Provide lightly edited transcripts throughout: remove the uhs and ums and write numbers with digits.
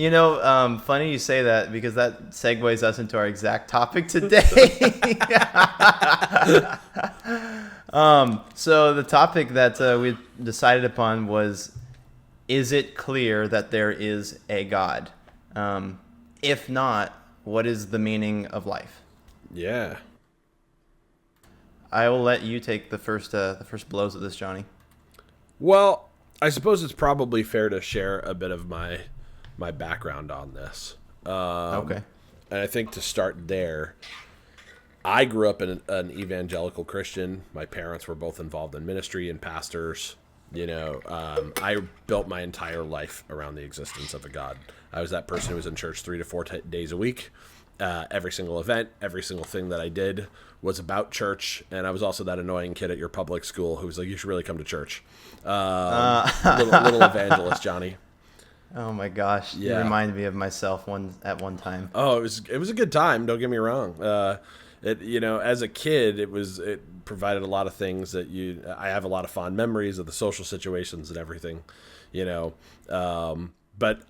Funny you say that because that segues us into our exact topic today. So the topic that we decided upon was, is it clear that there is a God? If not, what is the meaning of life? Yeah. I will let you take the first blows at this, Johnny. Well, I suppose it's probably fair to share a bit of my background on this. Okay. And I think to start there, I grew up in an evangelical Christian. My parents were both involved in ministry and pastors. I built my entire life around the existence of a God. I was that person who was in church 3 to 4 days a week. Every single event, every single thing that I did was about church. And I was also that annoying kid at your public school who was like, you should really come to church. Little evangelist, Johnny. Oh my gosh! Yeah. You reminded me of myself at one time. Oh, it was a good time. Don't get me wrong. As a kid, it provided a lot of things I have a lot of fond memories of the social situations and everything, But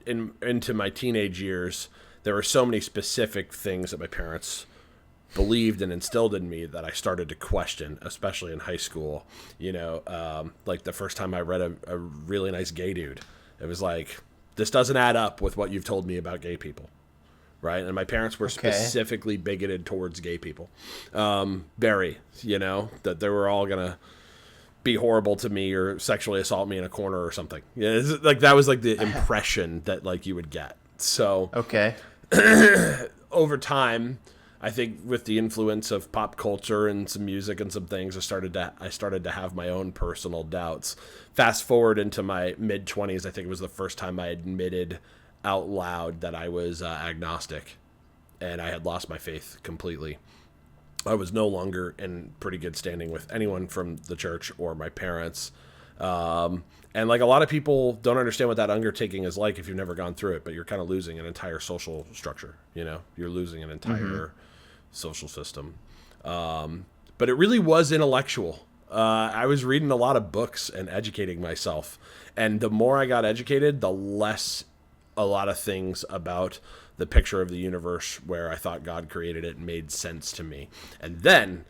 into my teenage years, there were so many specific things that my parents believed and instilled in me that I started to question, especially in high school. Like the first time I read a really nice gay dude. It was like, this doesn't add up with what you've told me about gay people, right? And my parents were specifically bigoted towards gay people. That they were all going to be horrible to me or sexually assault me in a corner or something. Yeah, like that was like the impression that like you would get. So okay. Over time, I think with the influence of pop culture and some music and some things, I started to have my own personal doubts. Fast forward into my mid-20s, I think it was the first time I admitted out loud that I was agnostic, and I had lost my faith completely. I was no longer in pretty good standing with anyone from the church or my parents. And like a lot of people don't understand what that undertaking is like if you've never gone through it, but you're kind of losing an entire social structure. You're losing an entire social system. But it really was intellectual. I was reading a lot of books and educating myself. And the more I got educated, the less a lot of things about the picture of the universe where I thought God created it made sense to me. And then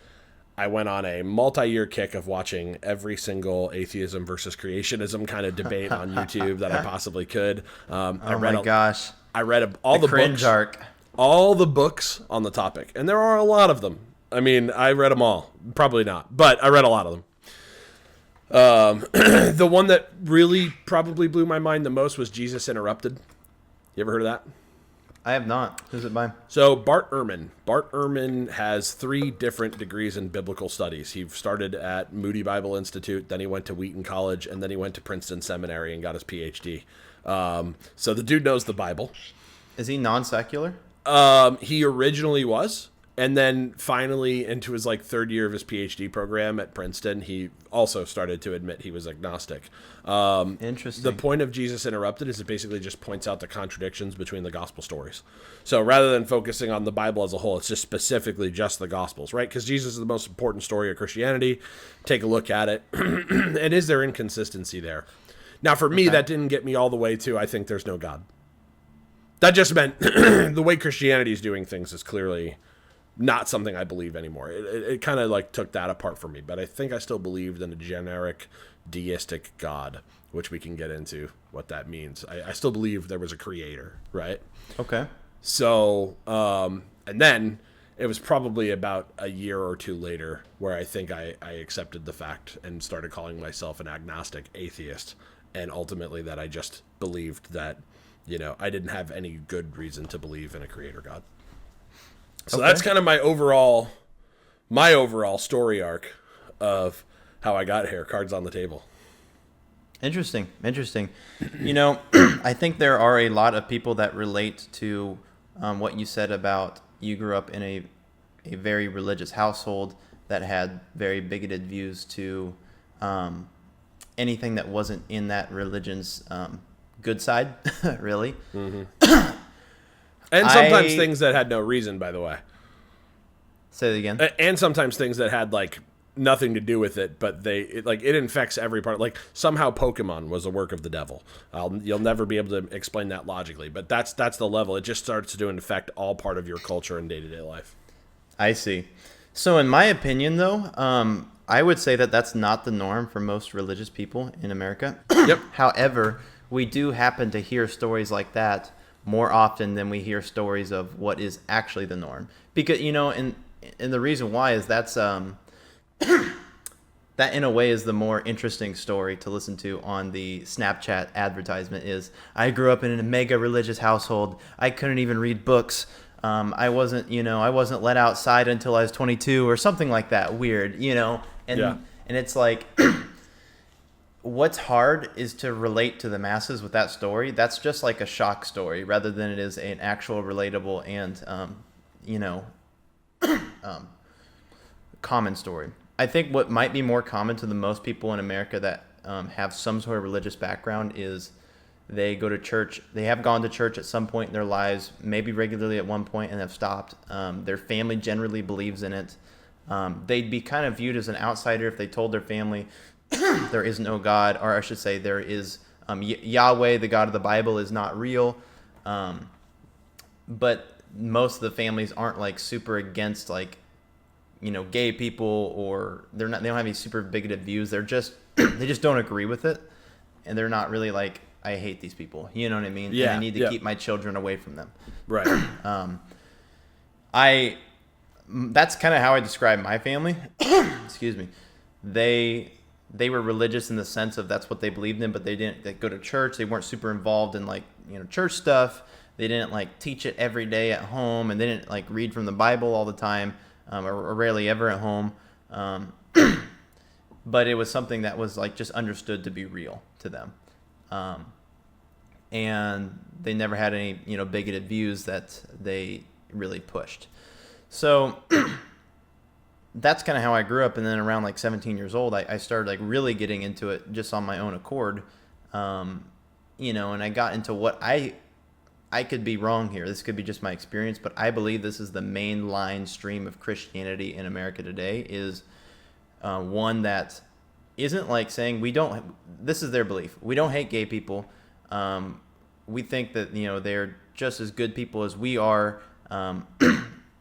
I went on a multi-year kick of watching every single atheism versus creationism kind of debate on YouTube that I possibly could. I read all the cringe books, arc. all the books on the topic, and there are a lot of them. I mean, I read them all. Probably not, but I read a lot of them. The one that really probably blew my mind the most was Jesus Interrupted. You ever heard of that? I have not. Who's it by? So Bart Ehrman. Bart Ehrman has 3 different degrees in biblical studies. He started at Moody Bible Institute, then he went to Wheaton College, and then he went to Princeton Seminary and got his PhD. So the dude knows the Bible. Is he non-secular? He originally was. And then finally, into his 3rd year of his PhD program at Princeton, he also started to admit he was agnostic. Interesting. The point of Jesus Interrupted is it basically just points out the contradictions between the gospel stories. So rather than focusing on the Bible as a whole, it's just specifically just the gospels, right? Because Jesus is the most important story of Christianity. Take a look at it. And is there inconsistency there? Now, for me, that didn't get me all the way to I think there's no God. That just meant the way Christianity is doing things is clearly not something I believe anymore. It kind of took that apart for me, but I think I still believed in a generic deistic God, which we can get into what that means. I still believe there was a creator, right? Okay. So, and then it was probably about a year or 2 later where I think I accepted the fact and started calling myself an agnostic atheist. And ultimately that I just believed that, I didn't have any good reason to believe in a creator God. So that's kind of my overall story arc of how I got here. Cards on the table. Interesting. I think there are a lot of people that relate to what you said about you grew up in a very religious household that had very bigoted views to anything that wasn't in that religion's good side, really. Mm-hmm. And sometimes things that had no reason, by the way. Say it again. And sometimes things that had nothing to do with it, but it infects every part. Like somehow Pokemon was a work of the devil. You'll never be able to explain that logically, but that's the level. It just starts to infect all part of your culture and day-to-day life. I see. So in my opinion, though, I would say that that's not the norm for most religious people in America. Yep. However, we do happen to hear stories like that more often than we hear stories of what is actually the norm. Because, and the reason why is that's that in a way is the more interesting story to listen to on the Snapchat advertisement is, I grew up in a mega religious household. I couldn't even read books. I wasn't let outside until I was 22 or something like that. Weird, and it's like, what's hard is to relate to the masses with that story. That's just like a shock story rather than it is an actual relatable and, common story. I think what might be more common to the most people in America that have some sort of religious background is they go to church. They have gone to church at some point in their lives, maybe regularly at one point, and have stopped. Their family generally believes in it. They'd be kind of viewed as an outsider if they told their family there is no God, or I should say there is Yahweh, the God of the Bible, is not real. But most of the families aren't like super against like, gay people, or they don't have any super bigoted views. They're just they just don't agree with it, and they're not really like, I hate these people. You know what I mean? Yeah. And I need to keep my children away from them. Right. That's kind of how I describe my family. Excuse me. They were religious in the sense of that's what they believed in, but they didn't go to church. They weren't super involved in like, church stuff. They didn't like teach it every day at home, and they didn't like read from the Bible all the time, or rarely ever at home. But it was something that was like just understood to be real to them. And they never had any, bigoted views that they really pushed. So that's kind of how I grew up. And then around like 17 years old, I started like really getting into it just on my own accord. And I got into what I could be wrong here. This could be just my experience, but I believe this is the main line stream of Christianity in America today is one that isn't like saying this is their belief. We don't hate gay people. We think that, they're just as good people as we are.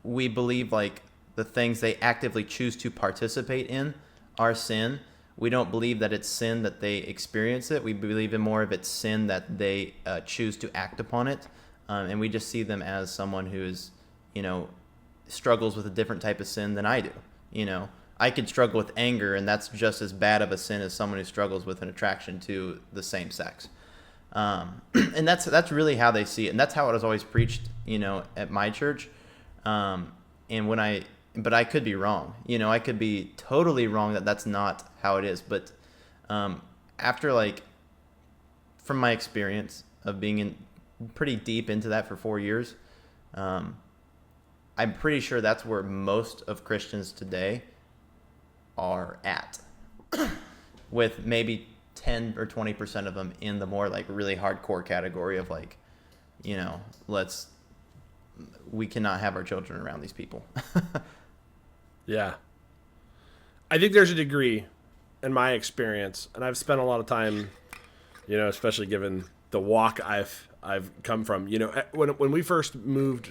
We believe like the things they actively choose to participate in are sin. We don't believe that it's sin that they experience it. We believe in more of it's sin that they choose to act upon it. And we just see them as someone who is, struggles with a different type of sin than I do. I could struggle with anger, and that's just as bad of a sin as someone who struggles with an attraction to the same sex. And that's really how they see it. And that's how it was always preached, at my church. But I could be wrong. I could be totally wrong that that's not how it is. But after from my experience of being pretty deep into that for 4 years, I'm pretty sure that's where most of Christians today are at, with maybe 10 or 20% of them in the more really hardcore category of we cannot have our children around these people. Yeah. I think there's a degree in my experience, and I've spent a lot of time, especially given the walk I've come from, when we first moved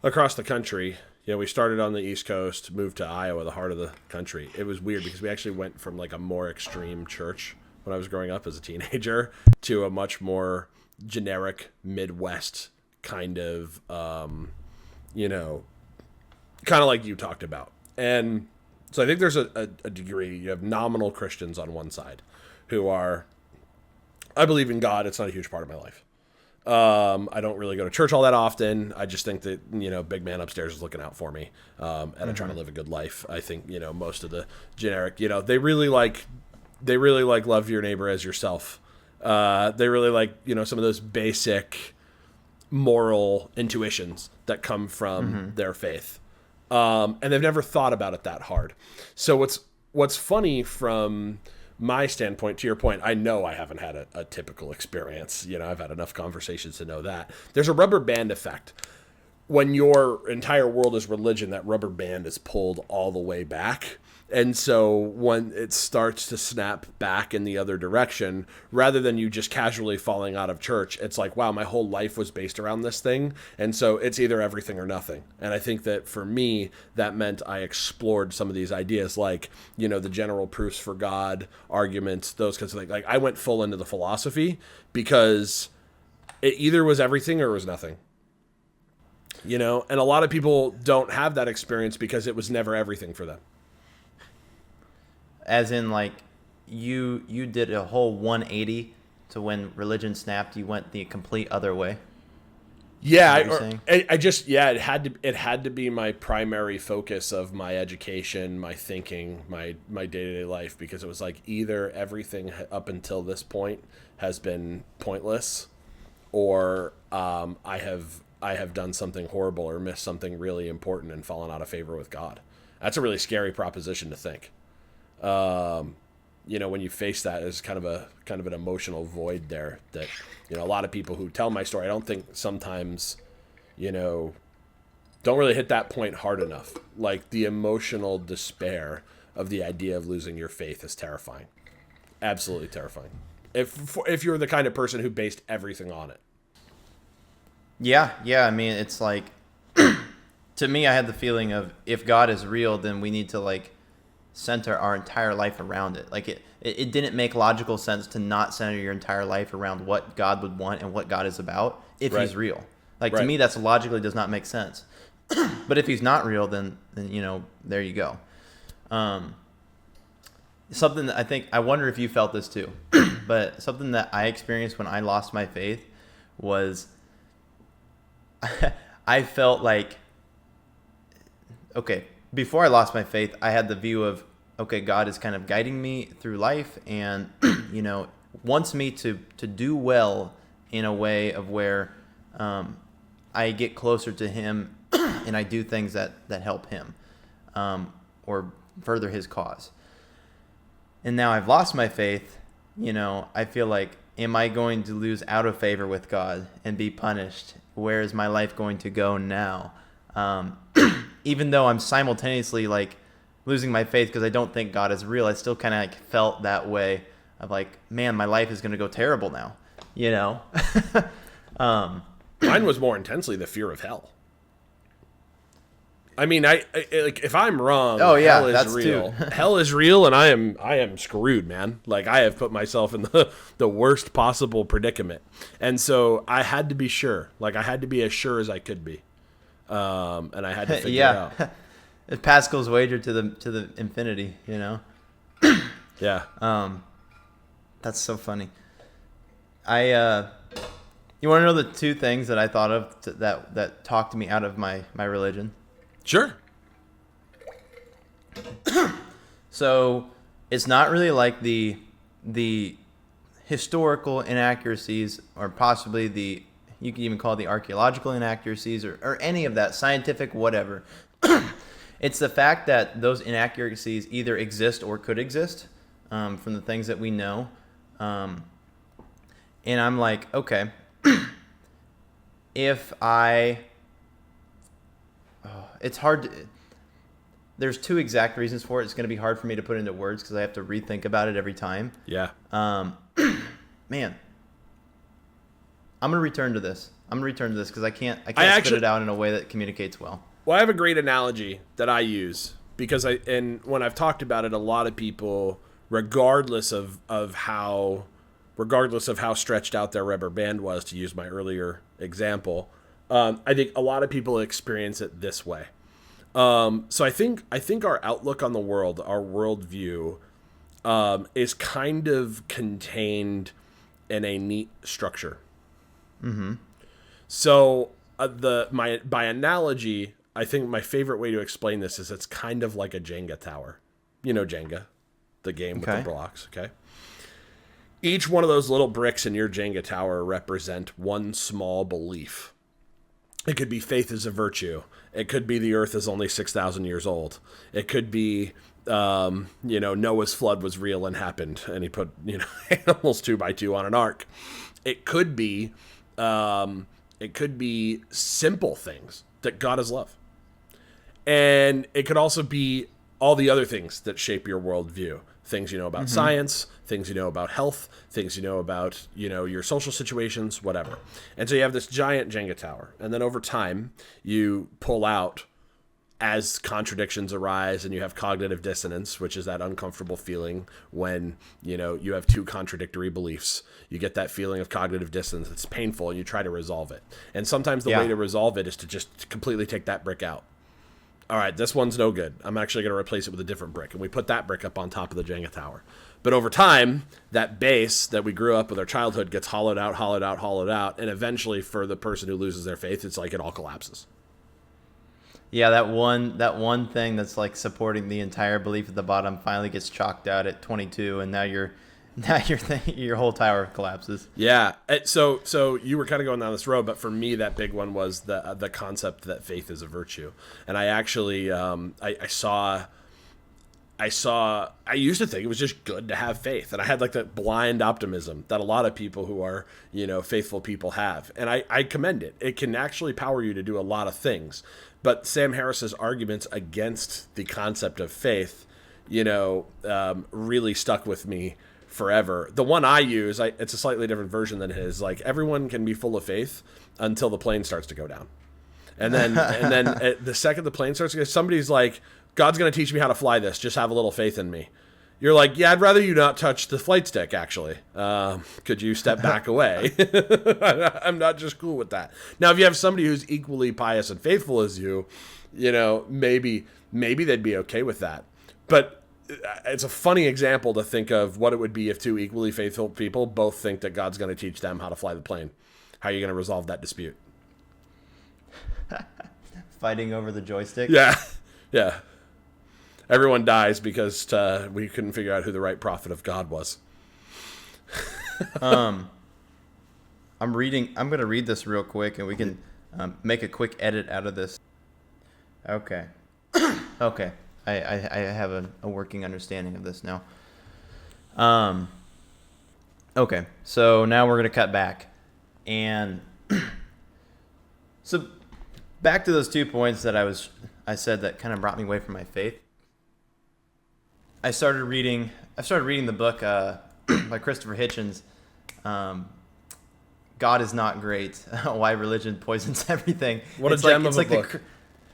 across the country, we started on the East Coast, moved to Iowa, the heart of the country. It was weird because we actually went from a more extreme church when I was growing up as a teenager to a much more generic Midwest kind of, kind of like you talked about. And so I think there's a degree. You have nominal Christians on one side who are, I believe in God. It's not a huge part of my life. I don't really go to church all that often. I just think that, big man upstairs is looking out for me. And I'm trying to live a good life. I think, most of the generic, they really like love your neighbor as yourself. They really like, some of those basic moral intuitions that come from their faith. And they've never thought about it that hard. So what's funny from my standpoint, to your point, I know I haven't had a typical experience. I've had enough conversations to know that. There's a rubber band effect. When your entire world is religion, that rubber band is pulled all the way back. And so when it starts to snap back in the other direction, rather than you just casually falling out of church, it's like, wow, my whole life was based around this thing. And so it's either everything or nothing. And I think that for me, that meant I explored some of these ideas, like, you know, the general proofs for God arguments, those kinds of things. Like, I went full into the philosophy because it either was everything or it was nothing. You know, and a lot of people don't have that experience because it was never everything for them. As in, like, you did a whole 180 to when religion snapped, you went the complete other way. Yeah, it had to be my primary focus of my education, my thinking, my day-to-day life, because it was like either everything up until this point has been pointless, or I have done something horrible or missed something really important and fallen out of favor with God. That's a really scary proposition to think. You know, when you face that, there's kind of an emotional void there that, you know, a lot of people who tell my story, I don't think sometimes, you know, don't really hit that point hard enough. Like, the emotional despair of the idea of losing your faith is terrifying. Absolutely terrifying. If you're the kind of person who based everything on it. Yeah. I mean, it's like, to me, I had the feeling of, if God is real, then we need to, like, center our entire life around it. Like, it didn't make logical sense to not center your entire life around what God would want and what God is about if Right. he's real. Like, Right. to me, that's logically does not make sense. But if he's not real, then you know, there you go. Something that I wonder if you felt this too, but something that I experienced when I lost my faith was I felt like, okay, before I lost my faith, I had the view of, okay, God is kind of guiding me through life and, you know, wants me to do well in a way of where I get closer to him and I do things that help him or further his cause. And now I've lost my faith, you know, I feel like, am I going to lose out of favor with God and be punished? Where is my life going to go now? Even though I'm simultaneously, like, losing my faith because I don't think God is real, I still kind of, like, felt that way of, like, man, my life is going to go terrible now, you know? Mine was more intensely the fear of hell. I mean, I like, if I'm wrong, Oh, yeah, hell is that's real. too. Hell is real, and I am screwed, man. Like, I have put myself in the worst possible predicament, and so I had to be sure. Like, I had to be as sure as I could be, and I had to figure it out. Pascal's wager to the infinity, you know? Yeah. That's so funny. You want to know the two things that I thought of that talked me out of my religion? Sure. So it's not really like the historical inaccuracies, or possibly you could even call it the archaeological inaccuracies, or any of that, scientific, whatever. It's the fact that those inaccuracies either exist or could exist from the things that we know. And I'm like, okay, if it's hard to, there's two exact reasons for it. It's going to be hard for me to put into words because I have to rethink about it every time. Yeah. Man, I'm going to return to this. Because I can't actually spit it out in a way that communicates well. Well, I have a great analogy that I use because when I've talked about it, a lot of people, regardless of how stretched out their rubber band was, to use my earlier example, I think a lot of people experience it this way. So I think our outlook on the world, our worldview, is kind of contained in a neat structure. Mm-hmm. So by analogy, I think my favorite way to explain this is it's kind of like a Jenga tower. You know Jenga, the game with the blocks, okay? Each one of those little bricks in your Jenga tower represent one small belief. It could be faith is a virtue. It could be the earth is only 6,000 years old. It could be, Noah's flood was real and happened, and he put, animals 2 by 2 on an ark. It could be simple things that God is love. And it could also be all the other things that shape your worldview. Things you know about science, things you know about health, things you know about, your social situations, whatever. And so you have this giant Jenga tower. And then over time, you pull out as contradictions arise, and you have cognitive dissonance, which is that uncomfortable feeling when, you have two contradictory beliefs. You get that feeling of cognitive dissonance. It's painful, and you try to resolve it. And sometimes the way to resolve it is to just completely take that brick out. All right, this one's no good. I'm actually going to replace it with a different brick. And we put that brick up on top of the Jenga tower. But over time, that base that we grew up with our childhood gets hollowed out. And eventually, for the person who loses their faith, it's like it all collapses. Yeah, that one thing that's like supporting the entire belief at the bottom finally gets chalked out at 22, and now your whole tower collapses. Yeah. So you were kind of going down this road, but for me, that big one was the concept that faith is a virtue. And I actually I used to think it was just good to have faith, and I had like that blind optimism that a lot of people who are faithful people have, and I commend it. It can actually power you to do a lot of things. But Sam Harris's arguments against the concept of faith, really stuck with me forever. The one I use, it's a slightly different version than his. Like, everyone can be full of faith until the plane starts to go down, and then the second the plane starts to go, somebody's like, God's going to teach me how to fly this. Just have a little faith in me. You're like, yeah, I'd rather you not touch the flight stick, actually. Could you step back away? I'm not just cool with that. Now, if you have somebody who's equally pious and faithful as you, maybe they'd be okay with that. But it's a funny example to think of what it would be if two equally faithful people both think that God's going to teach them how to fly the plane. How are you going to resolve that dispute? Fighting over the joystick? Yeah. Yeah. Everyone dies because we couldn't figure out who the right prophet of God was. I'm going to read this real quick, and we can make a quick edit out of this. Okay. Okay. I have a working understanding of this now. Okay. So now we're going to cut back. And so back to those 2 points that I said that kind of brought me away from my faith. I started reading the book by Christopher Hitchens, God is Not Great, Why Religion Poisons Everything. What a gem of a book.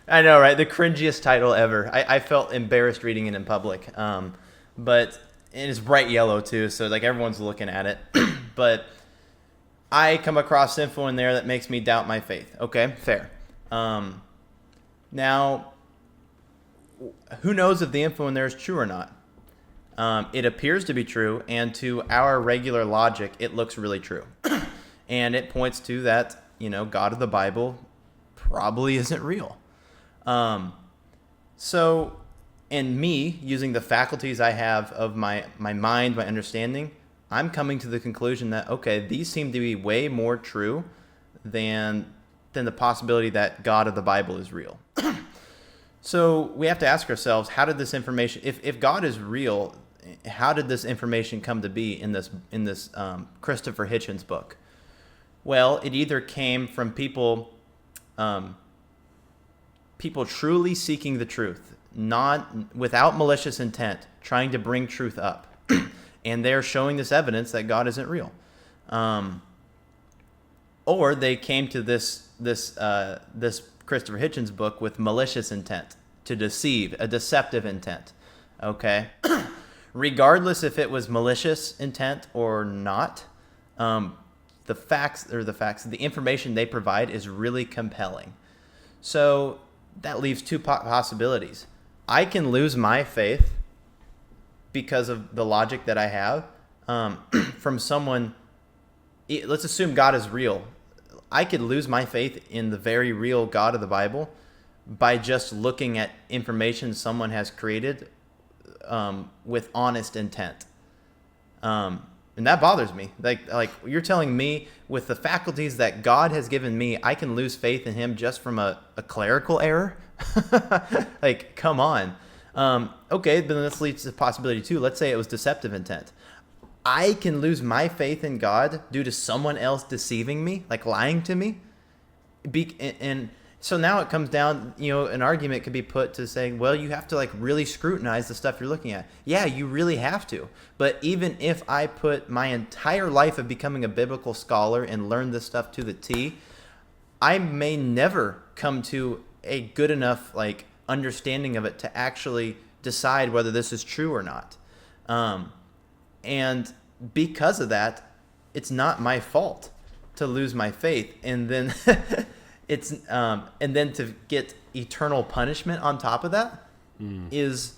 I know, right? The cringiest title ever. I felt embarrassed reading it in public. But it's bright yellow too, so like everyone's looking at it. But I come across info in there that makes me doubt my faith. Okay, fair. Now, who knows if the info in there is true or not? It appears to be true, and to our regular logic, it looks really true. And it points to that, God of the Bible probably isn't real. So, in me, using the faculties I have of my mind, my understanding, I'm coming to the conclusion that, okay, these seem to be way more true than the possibility that God of the Bible is real. So we have to ask ourselves, how did this information, if God is real, how did this information come to be in this Christopher Hitchens book? Well, it either came from people truly seeking the truth, not without malicious intent, trying to bring truth up, and they're showing this evidence that God isn't real, or they came to this Christopher Hitchens book with malicious intent to deceive, a deceptive intent. Okay, regardless if it was malicious intent or not, the information they provide is really compelling. So that leaves two possibilities. I can lose my faith because of the logic that I have from someone. Let's assume God is real. I could lose my faith in the very real God of the Bible by just looking at information someone has created with honest intent. And that bothers me. Like you're telling me with the faculties that God has given me, I can lose faith in him just from a clerical error? Like, come on. Okay, then this leads to the possibility too. Let's say it was deceptive intent. I can lose my faith in God due to someone else deceiving me, like lying to me. And So now it comes down, an argument could be put to saying, well, you have to like really scrutinize the stuff you're looking at. Yeah, you really have to. But even if I put my entire life of becoming a biblical scholar and learn this stuff to the T, I may never come to a good enough like understanding of it to actually decide whether this is true or not. And because of that, it's not my fault to lose my faith. And then and then to get eternal punishment on top of that is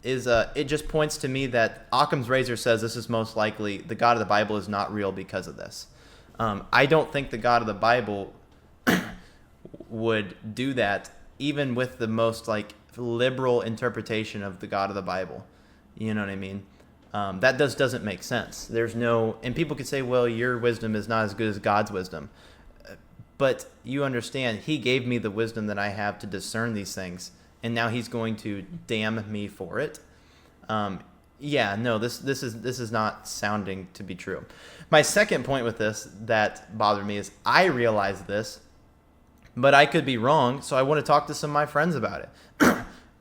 it just points to me that Occam's razor says this is most likely the God of the Bible is not real because of this. I don't think the God of the Bible would do that even with the most like liberal interpretation of the God of the Bible. You know what I mean? That doesn't make sense. There's no, and people could say, well, your wisdom is not as good as God's wisdom. But you understand, he gave me the wisdom that I have to discern these things, and now he's going to damn me for it. This is not sounding to be true. My second point with this that bothered me is I realize this, but I could be wrong, so I want to talk to some of my friends about it.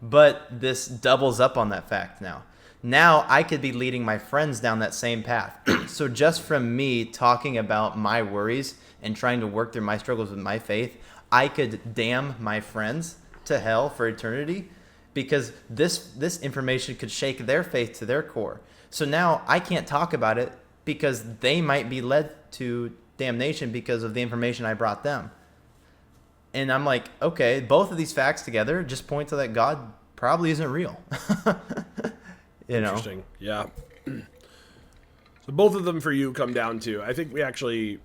But this doubles up on that fact now. Now I could be leading my friends down that same path. So just from me talking about my worries and trying to work through my struggles with my faith, I could damn my friends to hell for eternity because this information could shake their faith to their core. So now I can't talk about it because they might be led to damnation because of the information I brought them. And I'm like, okay, both of these facts together just point to that God probably isn't real. Interesting. Yeah. So both of them for you come down to, I think we actually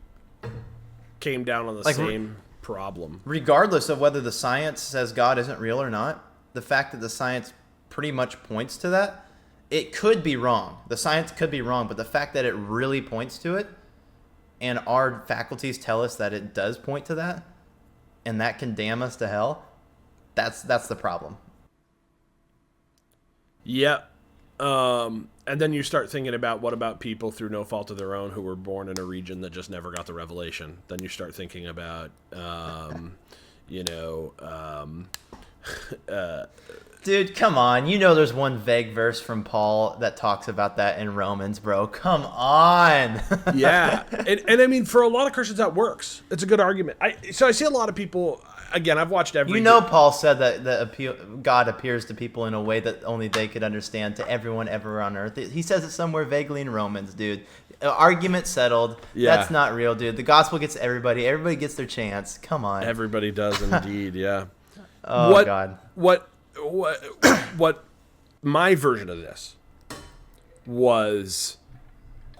came down on the same problem. Regardless of whether the science says God isn't real or not, the fact that the science pretty much points to that, it could be wrong. The science could be wrong, but the fact that it really points to it and our faculties tell us that it does point to that and that can damn us to hell, that's the problem. Yep. And then you start thinking about what about people through no fault of their own who were born in a region that just never got the revelation. Then you start thinking about, Dude, come on. There's one vague verse from Paul that talks about that in Romans, bro. Come on. Yeah. And I mean, for a lot of Christians, that works. It's a good argument. So I see a lot of people, again, I've watched every... Paul said that God appears to people in a way that only they could understand to everyone ever on earth. He says it somewhere vaguely in Romans, dude. Argument settled. Yeah. That's not real, dude. The gospel gets everybody. Everybody gets their chance. Come on. Everybody does indeed, yeah. Oh, God. What my version of this was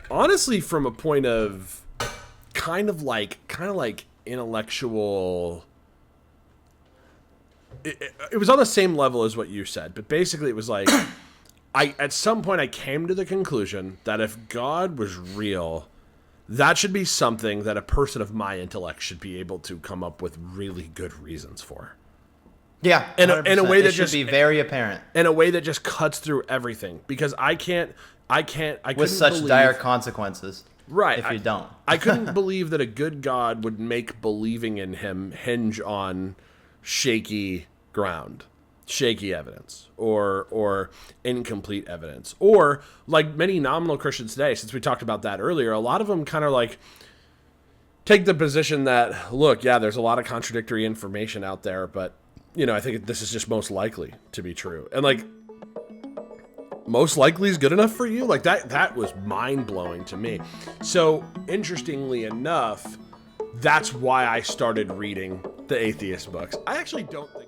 honestly from a point of kind of like intellectual. It was on the same level as what you said, but basically it was like at some point I came to the conclusion that if God was real, that should be something that a person of my intellect should be able to come up with really good reasons for. Yeah, in a way that should be very apparent. In a way that just cuts through everything, because I couldn't with such dire consequences. Right. If you don't. I couldn't believe that a good God would make believing in him hinge on shaky ground, shaky evidence, or incomplete evidence. Or like many nominal Christians today, since we talked about that earlier, a lot of them kind of like take the position that, look, yeah, there's a lot of contradictory information out there, but I think this is just most likely to be true. And like, most likely is good enough for you? Like that was mind-blowing to me. So interestingly enough, that's why I started reading the atheist books. I actually don't think